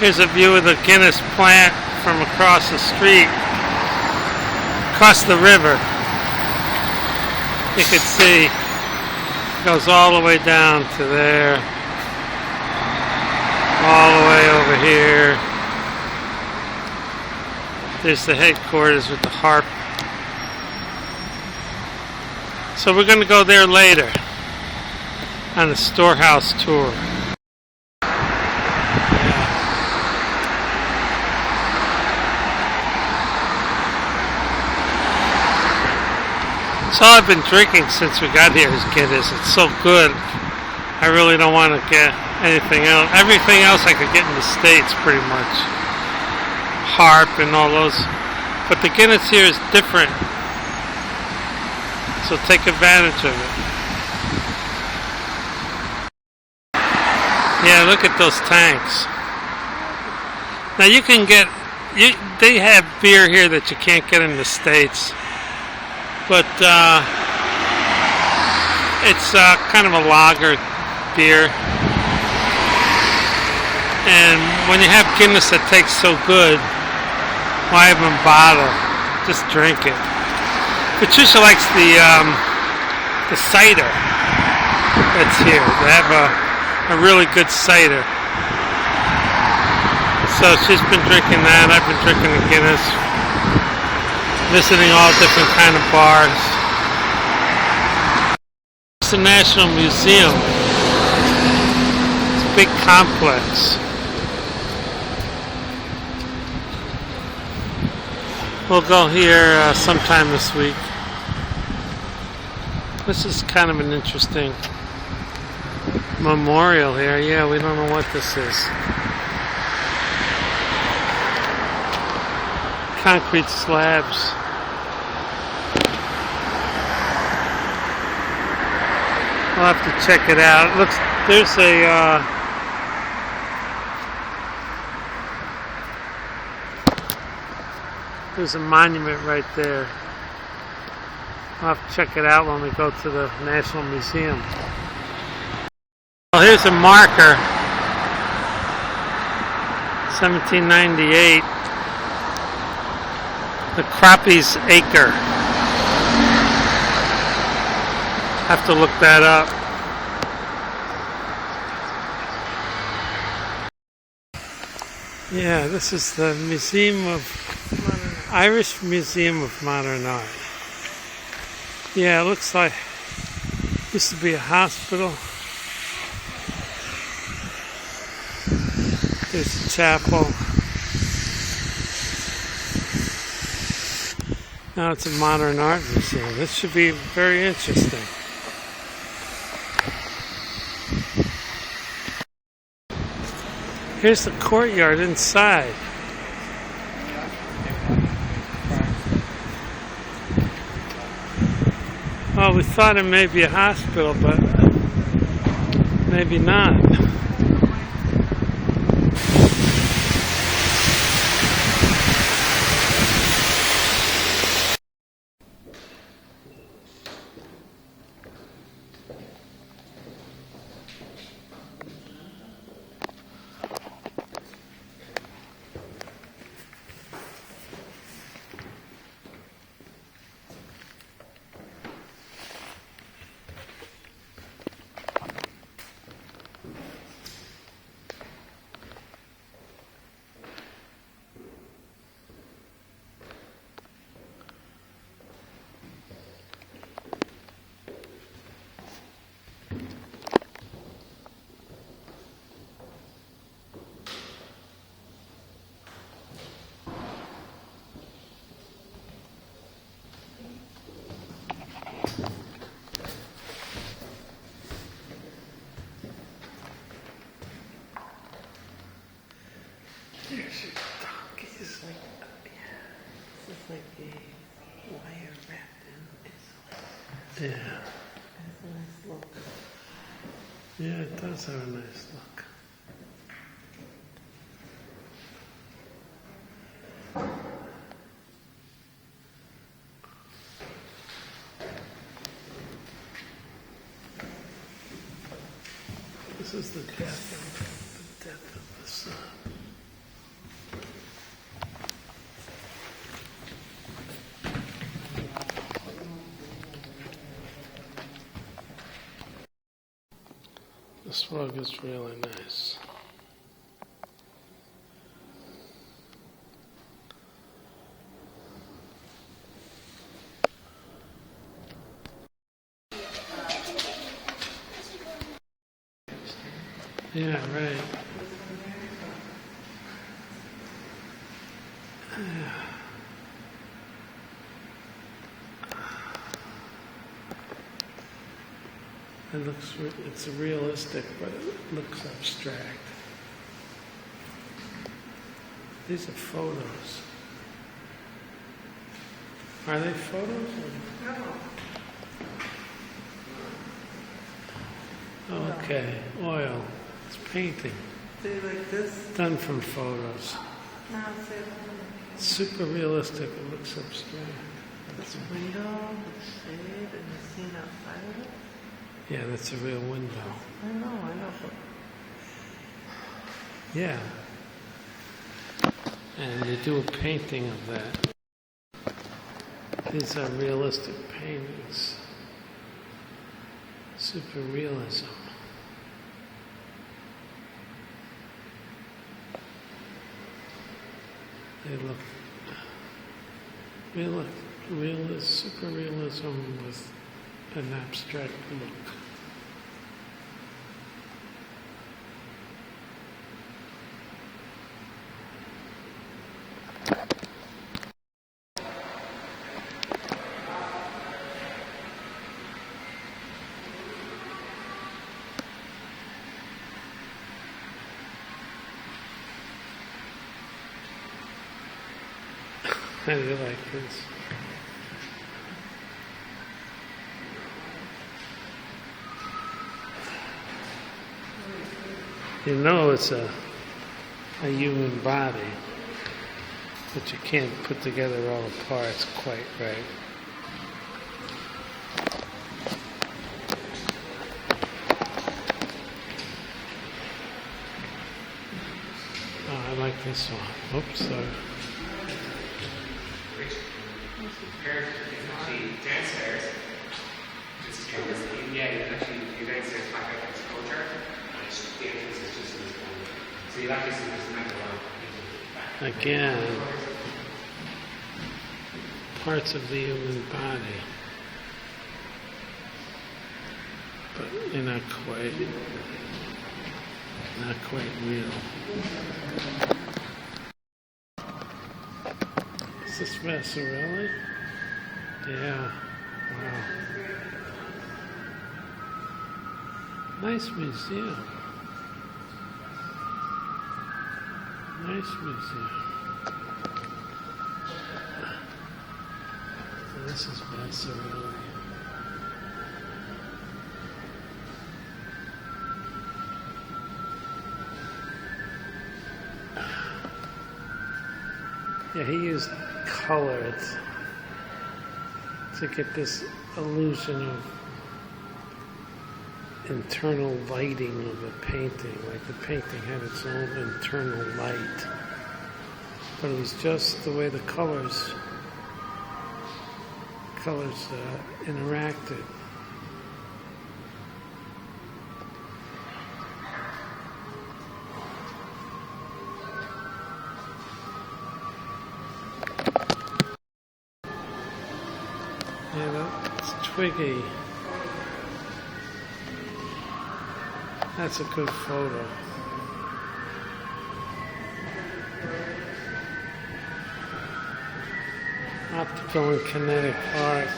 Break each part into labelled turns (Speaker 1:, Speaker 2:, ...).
Speaker 1: Here's a view of the Guinness plant from across the street, across the river. You can see it goes all the way down to there, all the way over here. There's the headquarters with the harp. So we're going to go there later on the storehouse tour. So all I've been drinking since we got here is Guinness. It's so good. I really don't want to get anything else. Everything else I could get in the States pretty much. Harp and all those. But the Guinness here is different. So take advantage of it. Yeah, look at those tanks. Now you can get, they have beer here that you can't get in the States. But it's kind of a lager beer. And when you have Guinness that tastes so good, why even bother? Just drink it. Patricia likes the cider that's here. They have a really good cider. So she's been drinking that. I've been drinking the Guinness. Visiting all different kind of bars. It's the National Museum. It's a big complex. We'll go here sometime this week. This is kind of an interesting memorial here. Yeah, we don't know what this is. Concrete slabs. We'll have to check it out. It looks, there's a monument right there. We'll have to check it out when we go to the National Museum. Well, here's a marker. 1798. The Croppies Acre. Have to look that up. Yeah, this is the Irish Museum of Modern Art. Yeah, it looks like it used to be a hospital. There's a chapel. Now it's a modern art museum. This should be very interesting. Here's the courtyard inside. Well, we thought it may be a hospital, but maybe not. There's your donkeys. This is like a wire wrapped in insulation. Yeah. It has a nice look. Yeah, it does have a nice look. This is the death of the sun. This rug is really nice. Yeah, right. It's realistic, but it looks abstract. These are photos. Are they photos? Oh, okay, oil. It's painting.
Speaker 2: Say like this?
Speaker 1: Done from photos.
Speaker 2: No, say
Speaker 1: It's super realistic. It looks abstract.
Speaker 2: this window, the shade, and the scene outside of it.
Speaker 1: Yeah, that's a real window.
Speaker 2: I know.
Speaker 1: Yeah. And you do a painting of that. These are realistic paintings. Super realism. They look super realism with an abstract look. How do you like this? You know it's a human body, but you can't put together all the parts quite right. Oh, I like this one. Oops, sorry.
Speaker 3: Actually downstairs. Yeah, you're downstairs back up this culture, and the entrance is just in this corner. So you'll actually see this metal lamp.
Speaker 1: Again, parts of the human body, but they're not quite real. Is this Vasarely? Yeah. Wow. Nice museum. Nice museum. So this is Vasarely. Yeah, he used color to get this illusion of internal lighting of the painting, like the painting had its own internal light, but it was just the way the colors interacted. Yeah, that's twiggy. That's a good photo. Optical and kinetic art.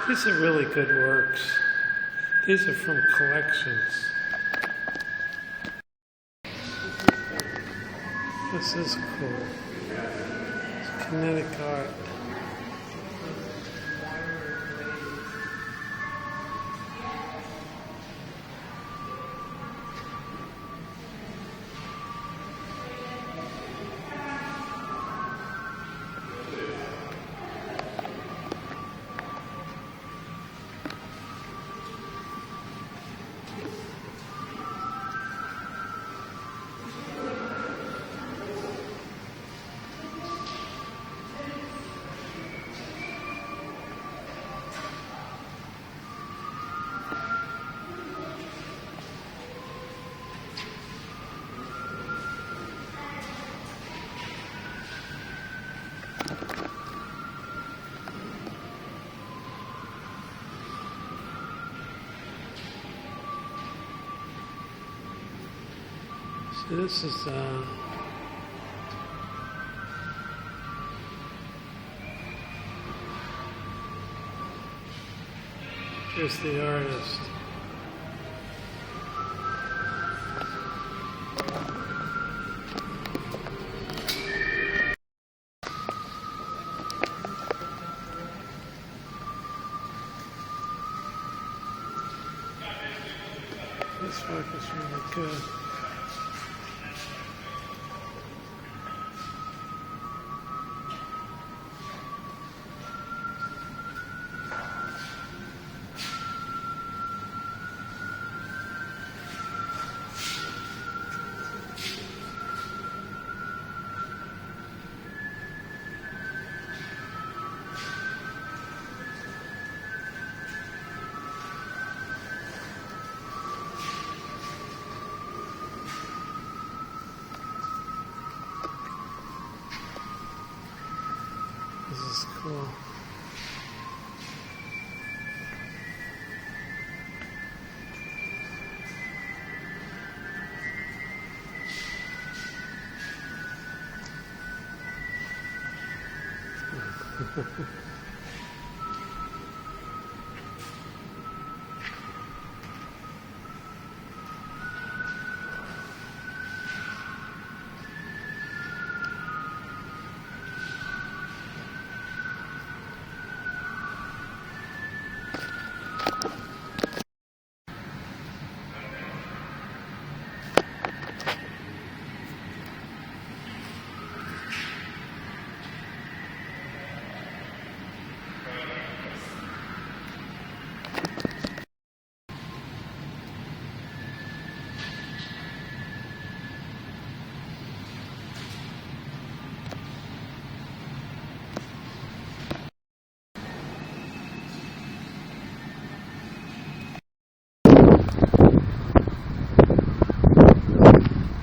Speaker 1: These are really good works. These are from collections. This is cool. It's kinetic art. So this is here's the artist. This work is really good. This is cool.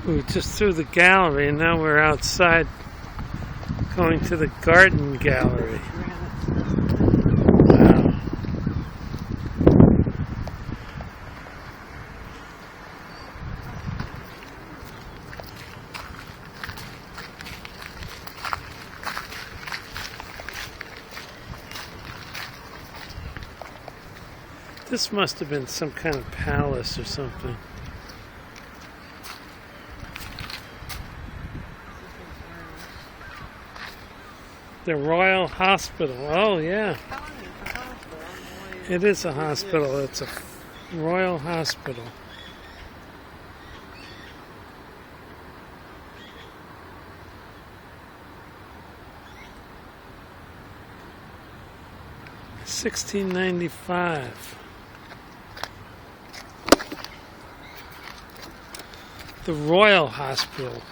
Speaker 1: We were just through the gallery and now we're outside going to the garden gallery. Wow. This must have been some kind of palace or something. The Royal Hospital. Oh, yeah. It is a hospital. It's a Royal Hospital. $16.95. The Royal Hospital.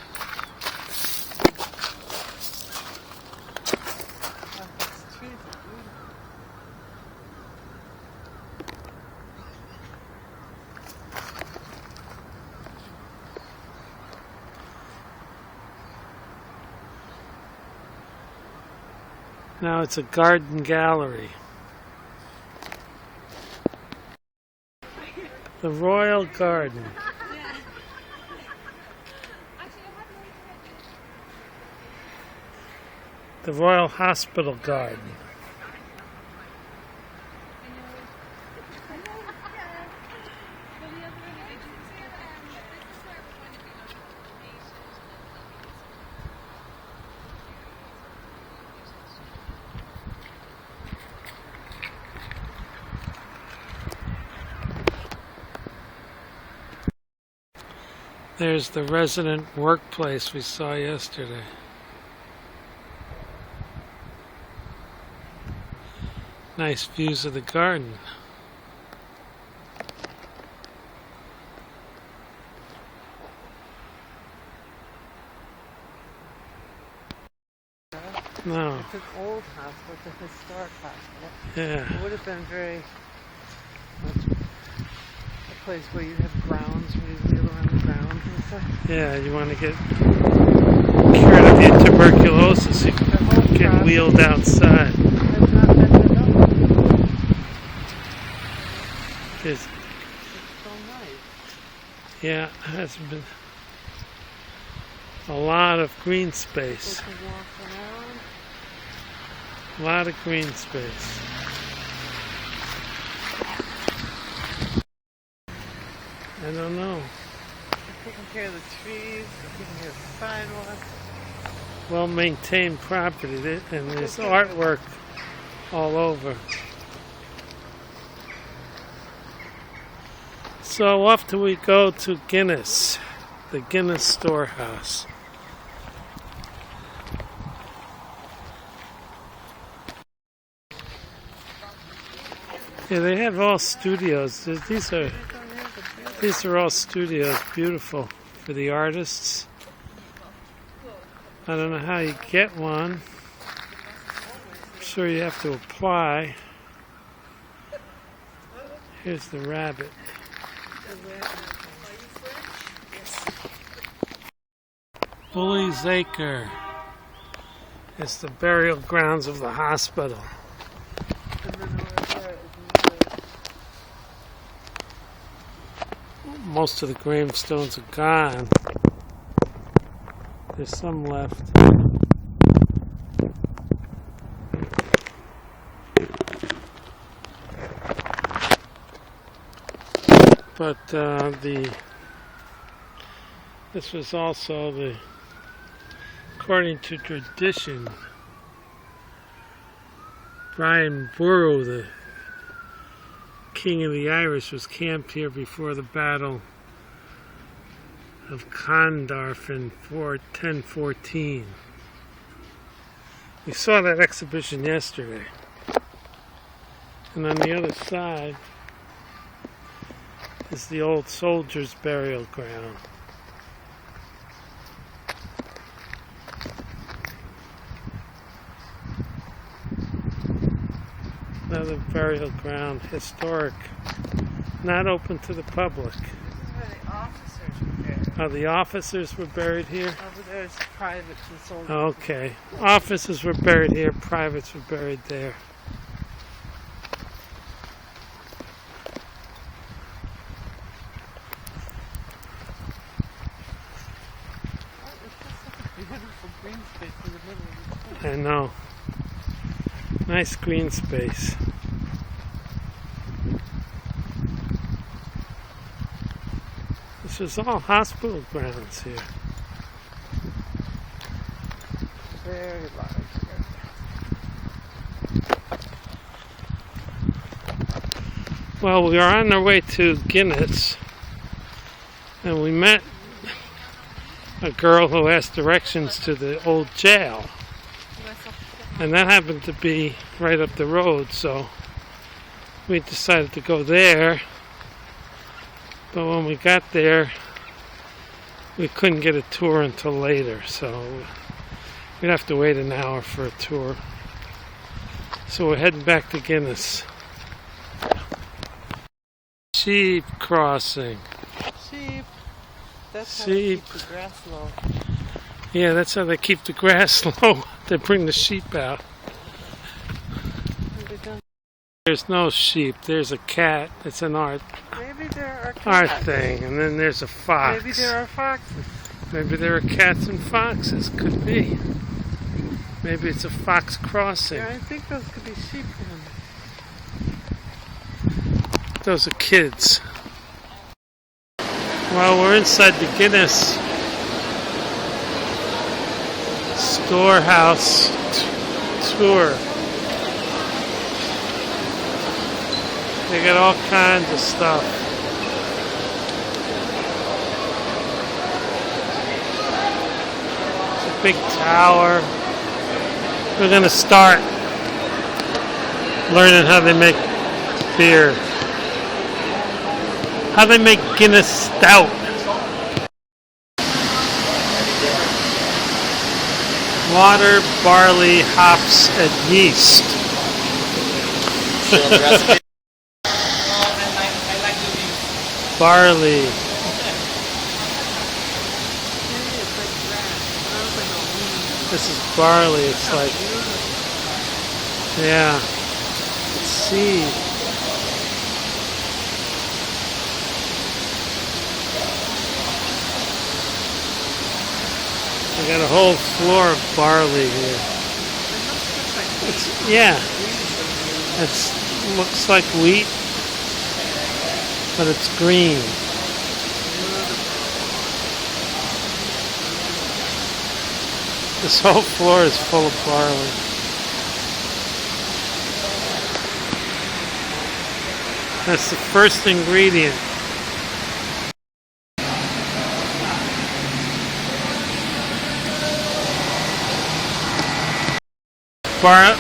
Speaker 1: Now it's a garden gallery. The Royal Garden. The Royal Hospital Garden. There's the resident workplace we saw yesterday. Nice views of the garden. No.
Speaker 2: It's an old hospital, it's a historic hospital.
Speaker 1: Yeah.
Speaker 2: It would have been very much a place where you have grounds, where you wheel around the grounds and stuff.
Speaker 1: Yeah, you want to get cured of your tuberculosis, you can get wheeled outside.
Speaker 2: Has not been developed.
Speaker 1: It's,
Speaker 2: It's so nice.
Speaker 1: yeah, it hasn't been. A lot of green
Speaker 2: We
Speaker 1: space.
Speaker 2: can walk around.
Speaker 1: A lot of green space. I don't know.
Speaker 2: They're taking care of the trees. They're taking care of the sidewalks.
Speaker 1: Well maintained property, and there's artwork all over. So off till we go to Guinness, the Guinness storehouse. Yeah, they have all studios. These are all studios, beautiful for the artists. I don't know how you get one. I'm sure you have to apply. Here's the rabbit. Bully's Acre is the burial grounds of the hospital.
Speaker 2: And then over there is another.
Speaker 1: Most of the gravestones are gone. There's some left. But this was also according to tradition, Brian Boru, the King of the Irish, was camped here before the Battle of Clondarf in 1014. We saw that exhibition yesterday. And on the other side is the old soldiers' burial ground. Another burial ground, historic, not open to the public.
Speaker 2: The officers were there.
Speaker 1: Oh, the officers were buried here?
Speaker 2: Over there is privates and soldiers.
Speaker 1: Okay. Officers were buried here, privates were buried there.
Speaker 2: Beautiful green space in the middle of the school.
Speaker 1: I know. Nice green space. This is all hospital grounds here.
Speaker 2: Very large.
Speaker 1: Well, we are on our way to Guinness, and we met a girl who asked directions to the old jail. And that happened to be right up the road, so we decided to go there. But when we got there, we couldn't get a tour until later, so we'd have to wait an hour for a tour. So we're heading back to Guinness. Sheep crossing.
Speaker 2: Sheep. That's how
Speaker 1: Sheep.
Speaker 2: they keep the grass low.
Speaker 1: Yeah, that's how they keep the grass low. They bring the sheep out.
Speaker 2: Have they done?
Speaker 1: There's no sheep. There's a cat. It's an art
Speaker 2: Maybe there are cats.
Speaker 1: thing. And then there's a fox.
Speaker 2: Maybe there are foxes.
Speaker 1: Maybe there are cats and foxes. Could be. Maybe it's a fox crossing.
Speaker 2: Yeah, I think those could be sheep.
Speaker 1: Those are kids. Well, we're inside the Guinness storehouse tour. They got all kinds of stuff. It's a big tower. We're gonna start learning how they make beer. How they make Guinness Stout. Water, barley, hops, and yeast. Barley. This is barley. It's like, yeah, it's seed. We got a whole floor of barley here. Yeah, it looks like wheat, but it's green. This whole floor is full of barley. That's the first ingredient.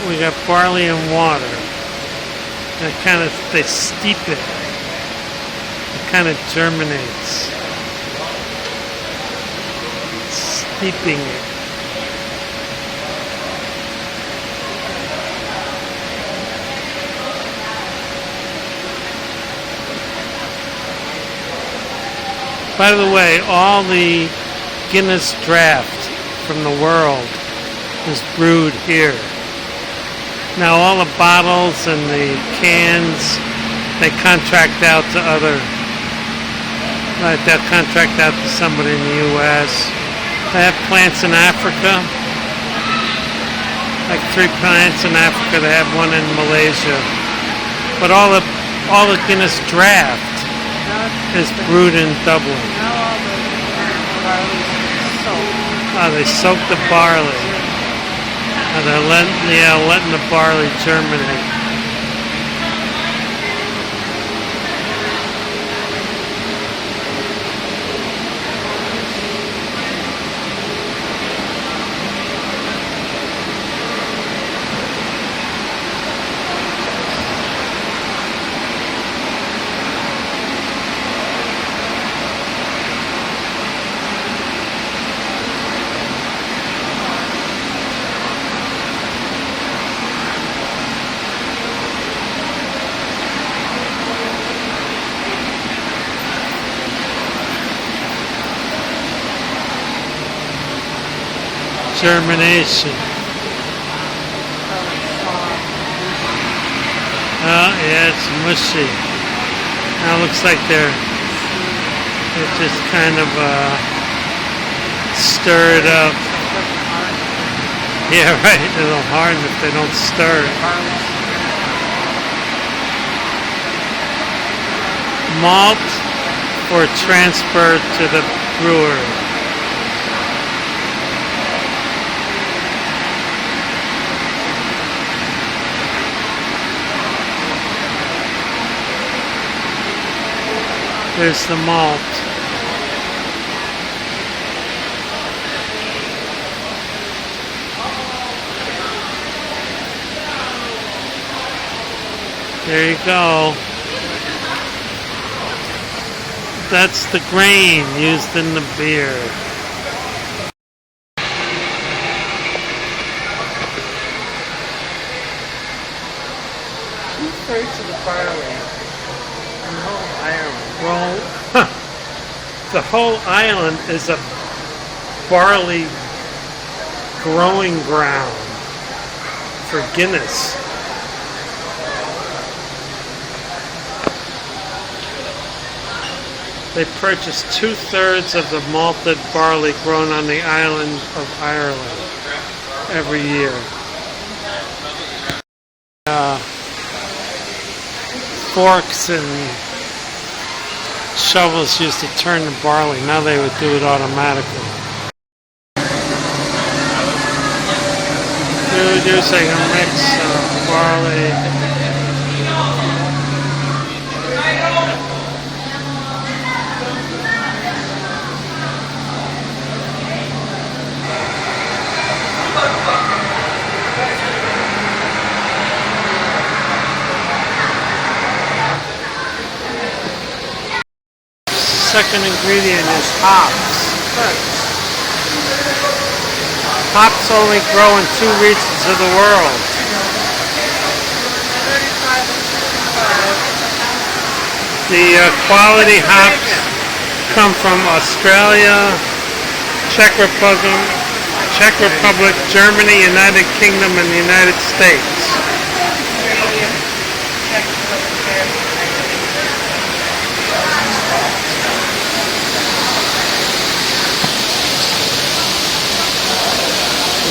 Speaker 1: We got barley and water. And they steep it. It kind of germinates. Steeping it. By the way, all the Guinness draft from the world is brewed here. Now all the bottles and the cans, they contract out to they'll contract out to somebody in the U.S. They have plants in Africa, like 3 plants in Africa. They have one in Malaysia. But all the Guinness draft is brewed in Dublin.
Speaker 2: Now all the barley's soaked.
Speaker 1: Oh, they soak the barley. And they're letting the barley germinate. Germination. Oh, yeah, it's mushy. Now it looks like they're just kind of stirred up. Yeah, right. It'll harden if they don't stir it. Malt or transfer to the brewer. There's the malt. There you go. That's the grain used in the beer.
Speaker 2: Two-thirds of the barley in the whole Ireland.
Speaker 1: Well, the whole island is a barley growing ground for Guinness. They purchase 2/3 of the malted barley grown on the island of Ireland every year. Forks and shovels used to turn the barley. Now they would do it automatically. Using a mix of barley. Second ingredient is hops. Hops only grow in 2 regions of the world. The quality hops come from Australia, Czech Republic, Germany, United Kingdom, and the United States.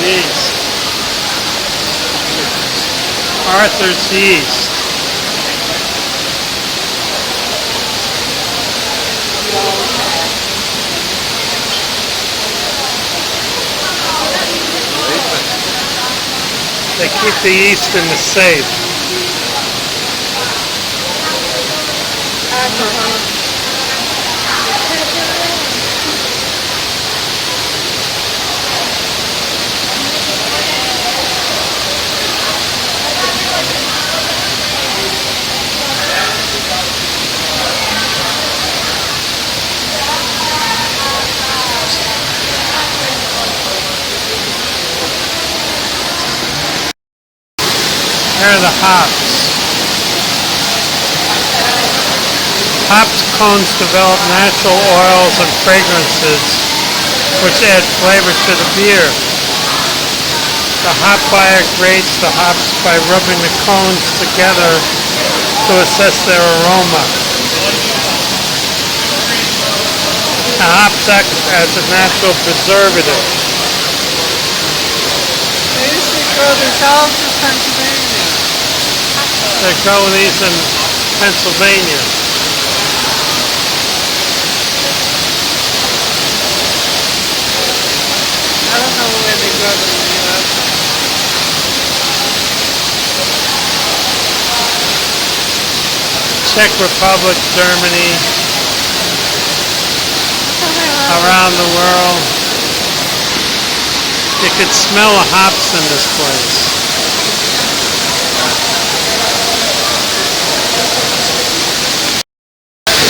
Speaker 1: yeast. Arthur's yeast. They keep the yeast in the safe. Here are the hops. Hops cones develop natural oils and fragrances which add flavor to the beer. The hop buyer grates the hops by rubbing the cones together to assess their aroma. The hops act as a natural preservative.
Speaker 2: They usually grow these all through Pennsylvania.
Speaker 1: They grow these in Pennsylvania.
Speaker 2: I don't know where they grow them in the U.S.
Speaker 1: Czech Republic, Germany, around the world. You could smell the hops in this place.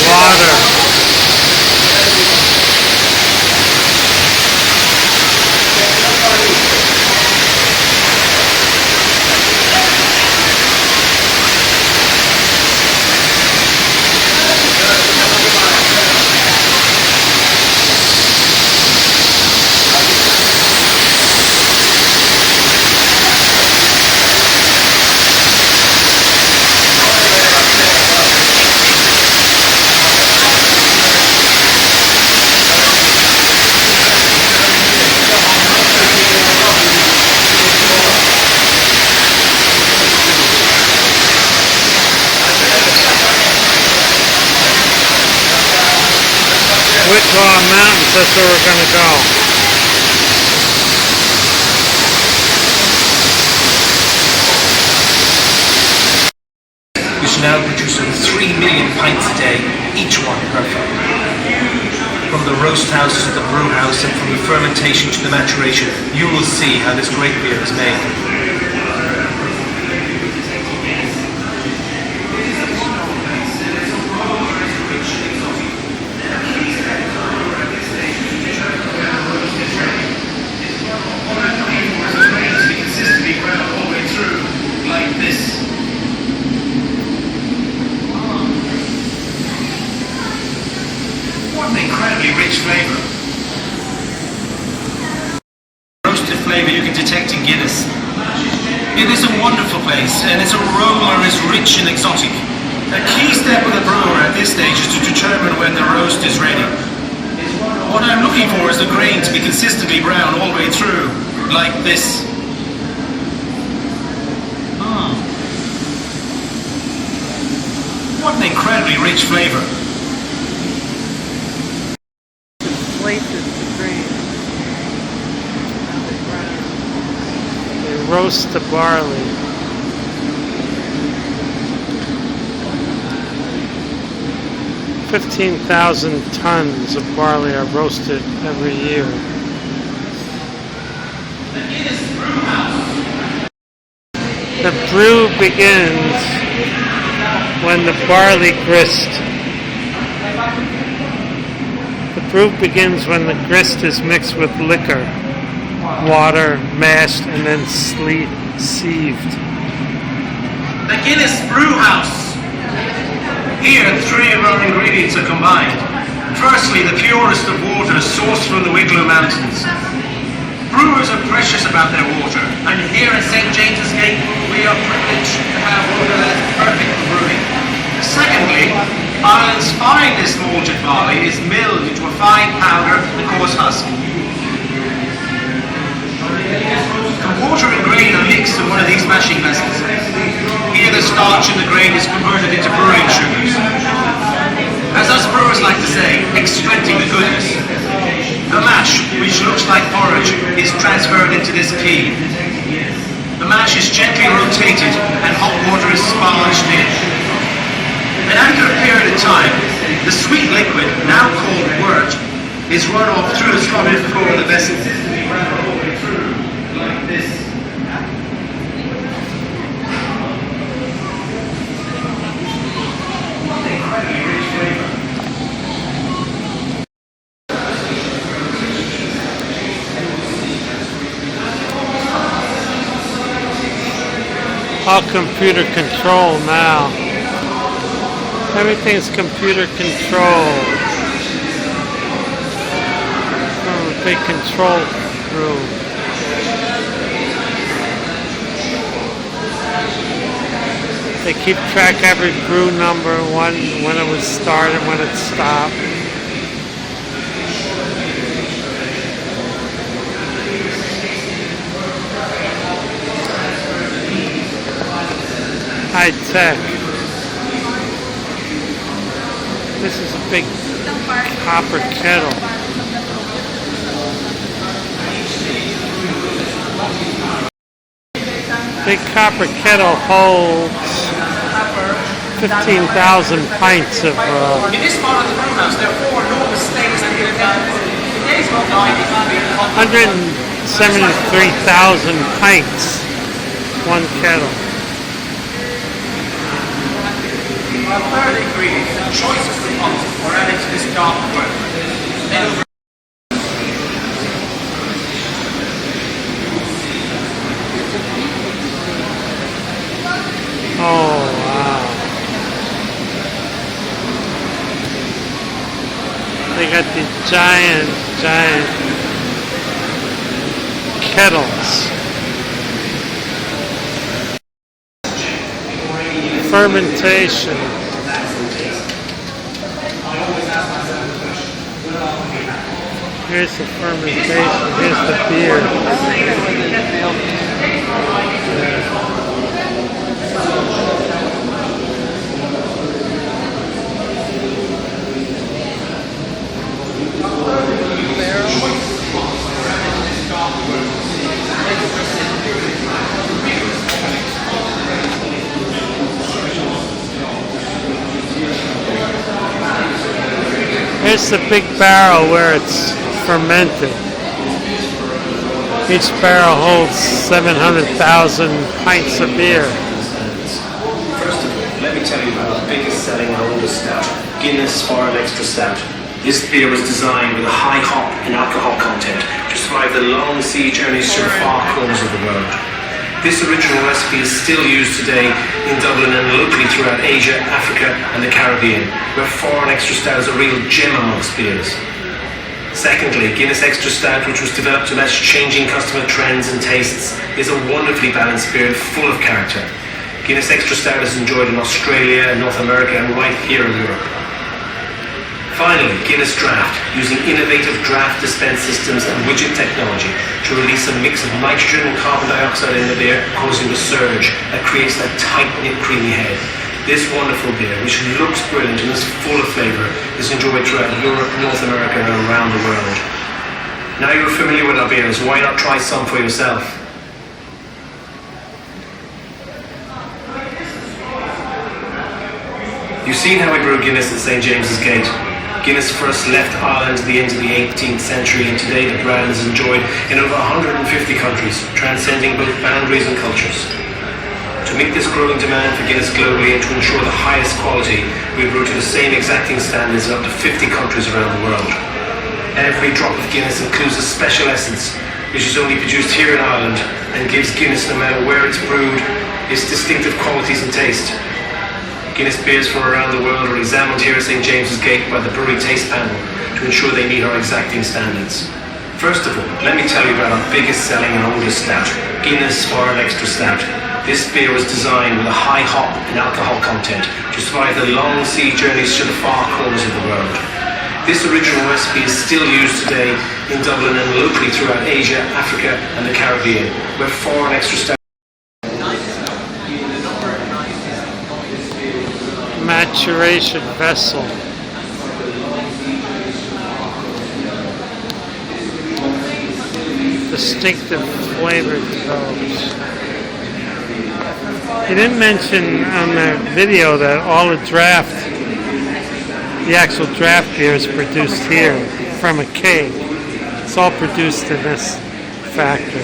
Speaker 1: Water. Wichita Mountains, that's where we're going to go.
Speaker 4: Which now produces 3 million pints a day, each one perfect. From the roast house to the brew house and from the fermentation to the maturation, you will see how this great beer is made. Incredibly rich flavor. Roasted flavor you can detect in Guinness. It is a wonderful place and its aroma is rich and exotic. A key step of the brewer at this stage is to determine when the roast is ready. What I'm looking for is the grain to be consistently brown all the way through, like this. What an incredibly rich flavor.
Speaker 2: Places to grain.
Speaker 1: They roast the barley. $15,000 tons of barley are roasted every year. The brew begins when the barley grist. The brew begins when the grist is mixed with liquor, water, mashed, and then sieved.
Speaker 4: The Guinness Brew House. Here, 3 of our ingredients are combined. Firstly, the purest of water sourced from the Wicklow Mountains. Brewers are precious about their water, and here at St. James's Gate, we are privileged to have water that's perfect for brewing. Secondly, Ireland's finest malted barley is milled into a fine powder, the coarse husk. The water and grain are mixed in one of these mashing vessels. Here the starch in the grain is converted into brewing sugars. As us brewers like to say, extracting the goodness. The mash, which looks like porridge, is transferred into this key. The mash is gently rotated and hot water is sponged in. And after a period of time, the sweet liquid, now called wort, is run off through the slotted floor of the vessel. Like this.
Speaker 1: All computer control now. Everything's computer controlled. Oh, big control room. They keep track of every brew number, when it was started, when it stopped. High tech. This is a big copper kettle. Big copper kettle holds 15,000 pints of.
Speaker 4: In this part of the brew house, there are 4 enormous stainless steel kettles. Today's
Speaker 1: 173,000 pints. One kettle.
Speaker 4: Our third ingredient, the choice of the pots, are added to this dark work.
Speaker 1: Oh, wow. They got these giant kettles. Fermentation. Here's the fermentation. Here's the beer. Here's the big barrel where it's fermented. Each barrel holds 700,000 pints of beer.
Speaker 4: First of all, let me tell you about the biggest selling and oldest stout, Guinness Foreign Extra Stout. This beer was designed with a high hop and alcohol content to survive the long sea journeys to the far corners of the world. This original recipe is still used today in Dublin and locally throughout Asia, Africa and the Caribbean, where Foreign Extra Stout is a real gem amongst beers. Secondly, Guinness Extra Stout, which was developed to match changing customer trends and tastes, is a wonderfully balanced beer full of character. Guinness Extra Stout is enjoyed in Australia, North America and right here in Europe. Finally, Guinness Draught, using innovative draft dispense systems and widget technology to release a mix of nitrogen and carbon dioxide in the beer, causing the surge that creates that tight-knit creamy head. This wonderful beer, which looks brilliant and is full of flavour, is enjoyed throughout Europe, North America and around the world. Now you're familiar with our beers, why not try some for yourself? You've seen how we brew Guinness at St James's Gate. Guinness first left Ireland at the end of the 18th century, and today the brand is enjoyed in over 150 countries, transcending both boundaries and cultures. To meet this growing demand for Guinness globally and to ensure the highest quality, we brew to the same exacting standards in up to 50 countries around the world. Every drop of Guinness includes a special essence, which is only produced here in Ireland and gives Guinness, no matter where it's brewed, its distinctive qualities and taste. Guinness beers from around the world are examined here at St James's Gate by the Brewery Taste Panel to ensure they meet our exacting standards. First of all, let me tell you about our biggest selling and oldest stout, Guinness Foreign Extra Stout. This beer was designed with a high hop and alcohol content to survive the long sea journeys to the far corners of the world. This original recipe is still used today in Dublin and locally throughout Asia, Africa and the Caribbean, where foreign extra stout
Speaker 1: maturation vessel. Distinctive flavor develops. He didn't mention on the video that all the actual draft beer is produced here from a keg. It's all produced in this factory.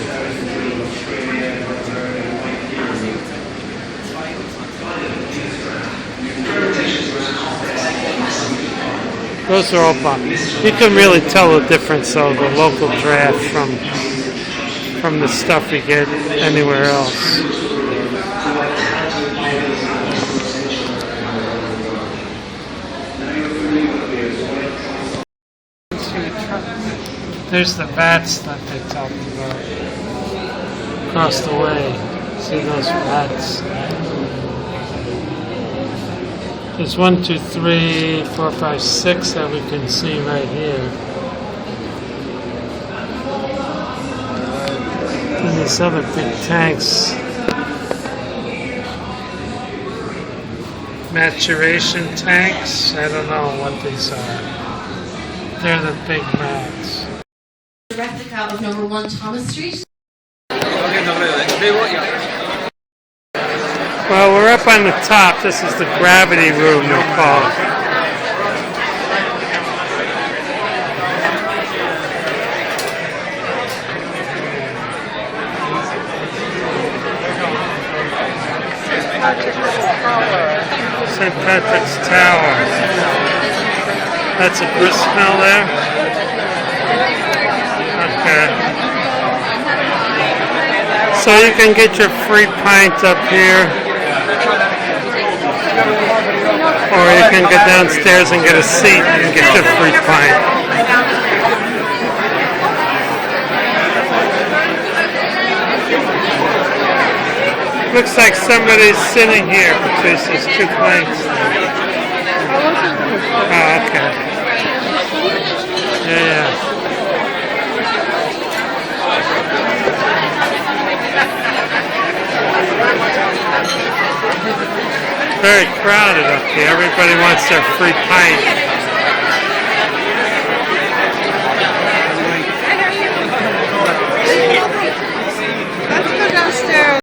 Speaker 1: Those are all you can really tell the difference of the local draft from the stuff you get anywhere else. There's the vats that they talked about across the way. See those vats? There's 1, 2, 3, 4, 5, 6 that we can see right here. And these other big tanks. Maturation tanks. I don't know what these are. They're the big mats.
Speaker 5: Replica of number 1 Thomas Street.
Speaker 1: Well, we're up on the top. This is the gravity room, they call it. St. Patrick's Tower. That's a grist mill there? Okay. So you can get your free pint up here. Or you can go downstairs and get a seat and get your free pint. Looks like somebody's sitting here, Patrice. There's 2 pints. Oh, okay. Yeah. Very crowded up here. Everybody wants their free pint.
Speaker 2: Let's go downstairs.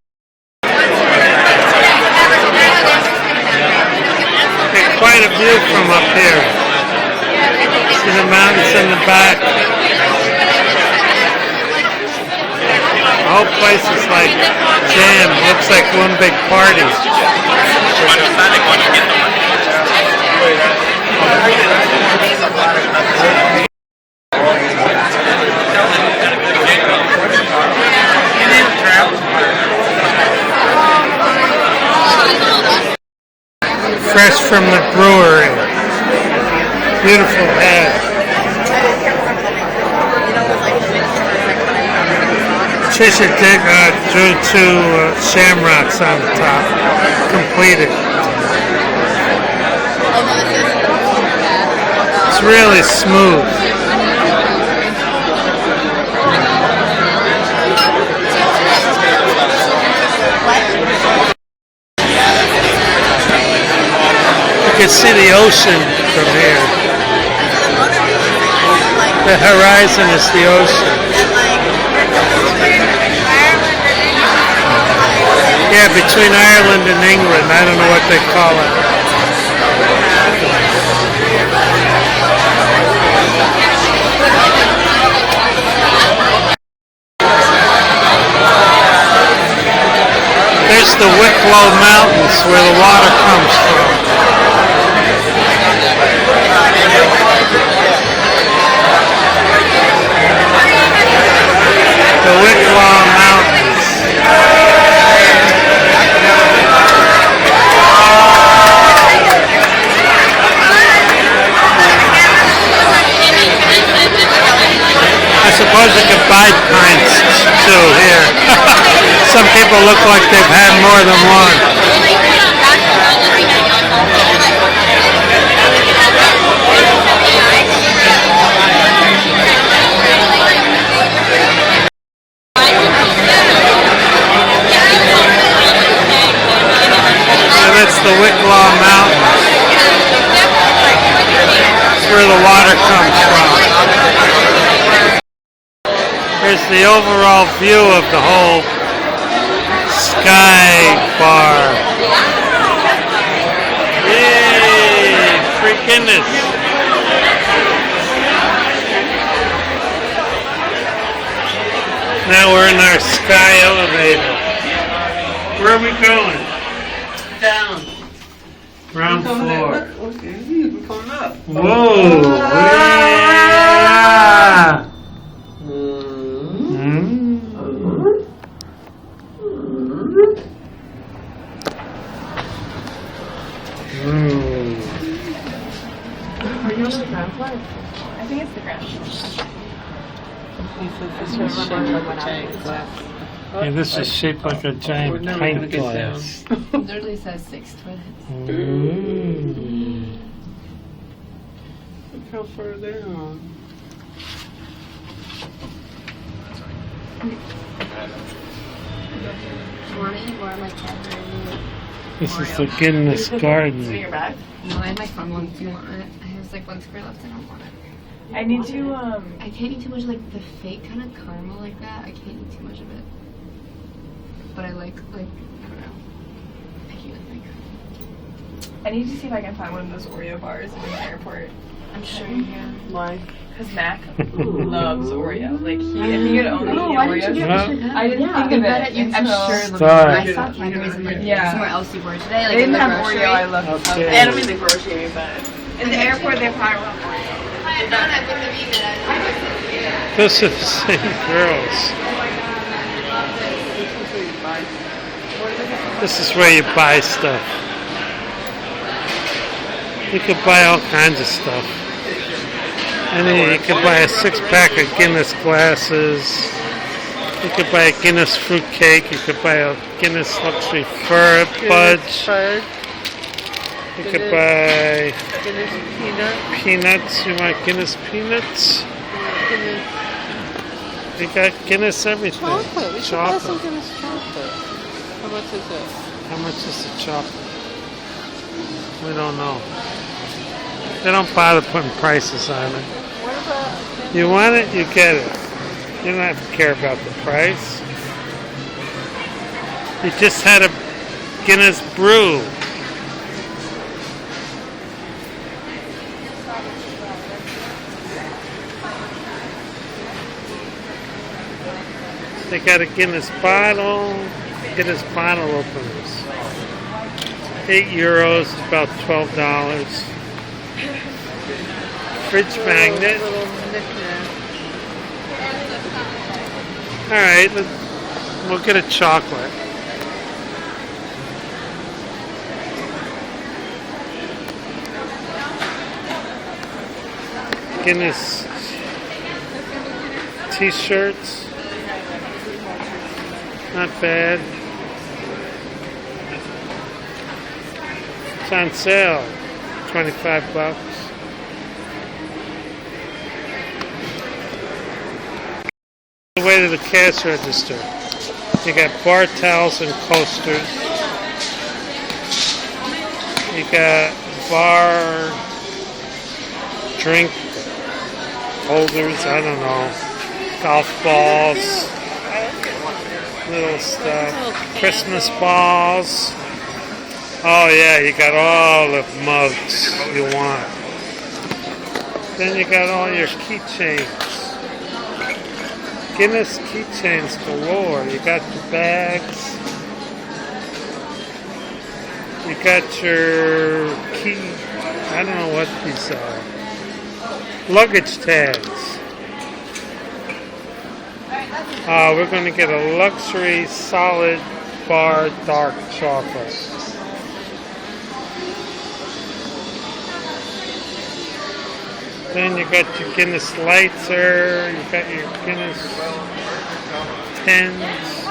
Speaker 1: Get quite a view from up here. See the mountains in the back. The whole place is like jammed. Looks like one big party. Fresh from the brewery. Beautiful head. Trisha drew 2 shamrocks on the top. Completed. It's really smooth. You can see the ocean from here. The horizon is the ocean. Yeah, between Ireland and England. I don't know what they call it. There's the Wicklow Mountains where the water comes from. The Wicklow Mountains. I suppose you could buy pints too here. Some people look like they've had more than one. That's the Wicklow Mountains. That's where the water comes from. Here's the overall view of the whole Sky Bar. Yay! Free Guinness. Now we're in our Sky Elevator. Where are we going?
Speaker 2: Down.
Speaker 1: Ground floor.
Speaker 2: Okay, we're coming up.
Speaker 1: Whoa! Yeah!
Speaker 6: Are you on the ground floor? I think it's the ground floor.
Speaker 2: He said this was shaped like a giant glass.
Speaker 1: Yeah, this is shaped like a
Speaker 2: We're
Speaker 1: giant
Speaker 2: never gonna
Speaker 1: pint
Speaker 2: get
Speaker 1: glass.
Speaker 6: It literally says 6 toilets.
Speaker 1: Mm.
Speaker 2: Look how far down.
Speaker 5: Morning or like every.
Speaker 1: This is the Guinness
Speaker 6: So
Speaker 1: Garden.
Speaker 6: you're back?
Speaker 5: No, I have my phone one. Do you want it? I have like one square left. I don't want it.
Speaker 6: I need to,
Speaker 5: I can't eat too much like the fake kind of caramel like that. I can't eat too much of it. But I like I don't know. Picky with my caramel.
Speaker 6: I need to see if I can find one of those Oreo bars in the airport.
Speaker 5: I'm sure you can.
Speaker 2: Why?
Speaker 6: Because Mac loves Oreo. Like, if he could only eat
Speaker 5: why didn't you
Speaker 6: Oreos.
Speaker 5: get
Speaker 1: Well,
Speaker 5: sugar?
Speaker 6: I didn't think
Speaker 5: I
Speaker 6: of
Speaker 5: bet
Speaker 6: it
Speaker 5: you I'm
Speaker 6: until-
Speaker 5: sure.
Speaker 1: Sorry.
Speaker 5: I saw Cadbury's in like
Speaker 6: Yeah.
Speaker 5: somewhere else you were today. Like
Speaker 6: They didn't
Speaker 5: in the
Speaker 6: have
Speaker 5: grocery.
Speaker 6: Oreo, I love it.
Speaker 1: Okay.
Speaker 6: And I'm in the grocery, but in the airport they probably will have Oreo.
Speaker 1: Those are the same girls. This is where you buy stuff. You could buy all kinds of stuff. And then you could buy a 6-pack of Guinness glasses. You could buy a Guinness fruit cake. You could buy a Guinness luxury fur fudge. You could buy
Speaker 2: Guinness peanut.
Speaker 1: peanuts. You want Guinness peanuts?
Speaker 2: Guinness
Speaker 1: You got Guinness everything.
Speaker 2: chocolate. We should buy some
Speaker 1: Chocolate.
Speaker 2: Guinness chocolate. How much is it?
Speaker 1: How much is the chocolate? We don't know. They don't bother putting prices on it.
Speaker 2: What about
Speaker 1: You want it, you get it. You don't have to care about the price. You just had a Guinness brew. They got a Guinness bottle. Guinness bottle openers. €8, about $12. Fridge magnet.
Speaker 2: little knick-knack?
Speaker 1: All right, we'll get a chocolate. Guinness t-shirts. Not bad. It's on sale. $25. The way to the cash register. You got bar towels and coasters. You got bar drink holders, I don't know. Golf balls. Little stuff. Christmas balls. Oh yeah, you got all the mugs you want. Then you got all your keychains. Guinness keychains galore. You got the bags. You got your key. I don't know what these are. Luggage tags. We're going to get a luxury solid bar dark chocolate. Then you got your Guinness Lighter, you got your Guinness pens.